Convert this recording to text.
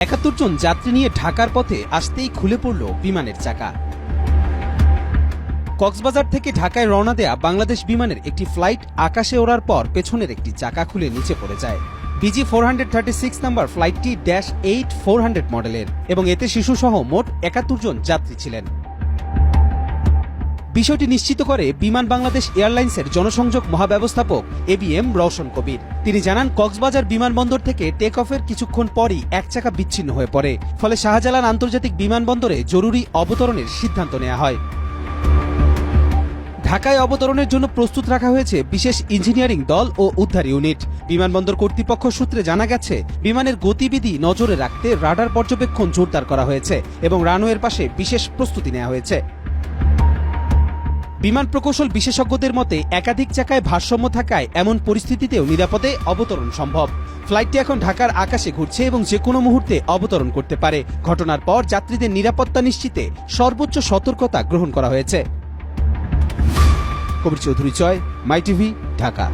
৭১ জন যাত্রী নিয়ে ঢাকার পথে আসতেই খুলে পড়ল বিমানের চাকা। কক্সবাজার থেকে ঢাকায় রওনা দেয়া বাংলাদেশ বিমানের একটি ফ্লাইট আকাশে ওড়ার পর পেছনের একটি চাকা খুলে নিচে পড়ে যায়। BG 436 নাম্বার ফ্লাইটটি -8-400 মডেলের এবং এতে শিশুসহ মোট ৭১ জন যাত্রী ছিলেন। বিষয়টি নিশ্চিত করে বিমান বাংলাদেশ এয়ারলাইন্সের জনসংযোগ মহাব্যবস্থাপক ABM রওশন কবির। তিনি জানান, কক্সবাজার বিমানবন্দর থেকে টেক অফের কিছুক্ষণ পরই এক চাকা বিচ্ছিন্ন হয়ে পড়ে, ফলে শাহজালাল আন্তর্জাতিক বিমানবন্দরে জরুরি অবতরণের সিদ্ধান্ত নেওয়া হয়। ঢাকায় অবতরণের জন্য প্রস্তুত রাখা হয়েছে বিশেষ ইঞ্জিনিয়ারিং দল ও উদ্ধার ইউনিট। বিমানবন্দর কর্তৃপক্ষ সূত্রে জানা গেছে, বিমানের গতিবিধি নজরে রাখতে রাডার পর্যবেক্ষণ জোরদার করা হয়েছে এবং রানওয়ের পাশে বিশেষ প্রস্তুতি নেওয়া হয়েছে। বিমান প্রকৌশল বিশেষজ্ঞদের মতে, একাধিক চাকায় ভারসাম্য থাকায় এমন পরিস্থিতিতেও নিরাপদে অবতরণ সম্ভব। ফ্লাইটটি এখন ঢাকার আকাশে ঘুরছে এবং যে কোনো মুহূর্তে অবতরণ করতে পারে। ঘটনার পর যাত্রীদের নিরাপত্তা নিশ্চিতে সর্বোচ্চ সতর্কতা গ্রহণ করা হয়েছে। কবির চৌধুরী চয়, মাই টিভি, ঢাকা।